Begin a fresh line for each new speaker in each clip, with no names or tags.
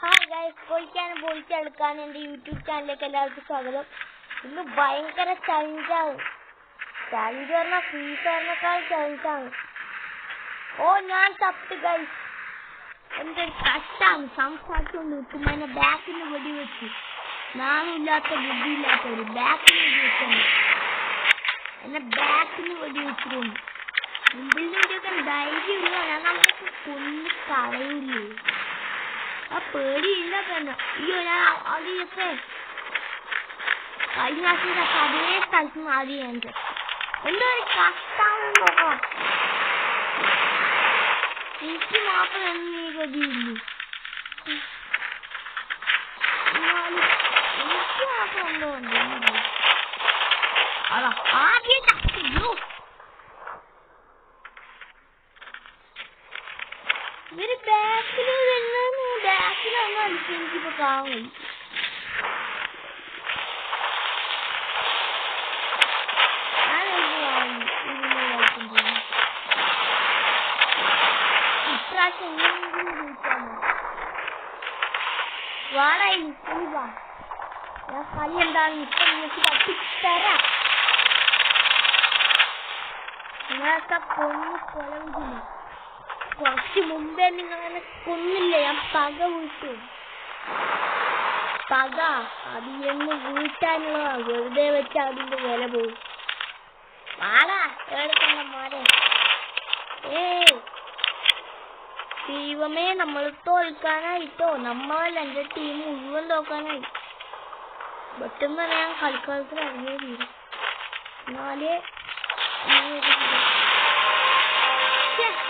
Hi guys, പൊളിക്കാനും പൊളിച്ചെടുക്കാനും എൻ്റെ YouTube ചാനലിലേക്ക് എല്ലാവർക്കും സ്വാഗതം. ഇന്ന് ഭയങ്കര ചലഞ്ചാണ്. ചലഞ്ച് പറഞ്ഞാൽ ഫ്രീ ഫയറിനേക്കാൾ ചലഞ്ചാണ്. ഓ ഞാൻ തപ്പ് ഗൈസ്, എന്തൊരു കഷ്ടാണ്. സംസാരിച്ചുകൊണ്ട് നിൽക്കുമ്പോൾ എന്നെ ബാക്കിൽ നിന്ന് വെടിവെച്ചു. നാണില്ലാത്ത ബുദ്ധിയില്ലാത്തവര് ബാക്കിൽ നിന്ന് വെച്ചാണ് എന്നെ ബാക്കിൽ നിന്ന് വെടിവെച്ചിട്ടുണ്ട്. മുമ്പിൽ നിന്നൊക്കെ ധൈര്യമില്ല, ഞാൻ നമുക്ക് കൊന്ന് കളയില്ലേ. ആ പേടിയില്ല തന്നെ. അയ്യോ ഞാൻ ആദ്യമൊക്കെ കഴിഞ്ഞ പ്രാവശ്യം അതേ സ്ഥലത്ത് നിന്ന് ആദ്യം ഞാൻ എന്തോ ഒരു കഷ്ടാണെന്ന് നോക്കാം. എനിക്ക് മാത്രം എന്നീ ഗതിയുള്ളൂ. എന്നാലും എനിക്ക് മാത്രം എന്തോ ഉണ്ട്. അതാ ആദ്യം കഷ്ടു. ഇവര് ബാക്കിൽ ബാക്കിലൊന്നും എനിക്കിപ്പോ കാണും. ഇപ്രാവശ്യം എങ്ങനെയെങ്കിലും വിളിച്ചാൽ വാടായി വാ. ഞാൻ കളി എന്താണ് ഇപ്പൊ നിങ്ങൾക്ക് തട്ടിത്തരാം. നിങ്ങളൊക്കെ കൊന്നു കൊലവില്ല. കുറച്ച് മുമ്പേ നിങ്ങളെന്നെ കൊന്നില്ലേ, ഞാൻ പക വീട്ടു. പക അത് എന്ന് വീട്ടാനുള്ളതാ. വെറുതെ വെച്ച് അതിന്റെ വില പോകും. വാടാ എവിടെ മാരെ. ദൈവമേ, നമ്മൾ തോൽക്കാനായിട്ടോ. നമ്മളല്ല, എന്റെ ടീം മുഴുവൻ തോക്കാനായി. പെട്ടെന്ന് തന്നെ ഞാൻ കളിക്കളത്തിൽ ഇറങ്ങിയേ തീരും. എന്നാലേ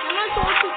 നമ്മൾ തോറ്റു.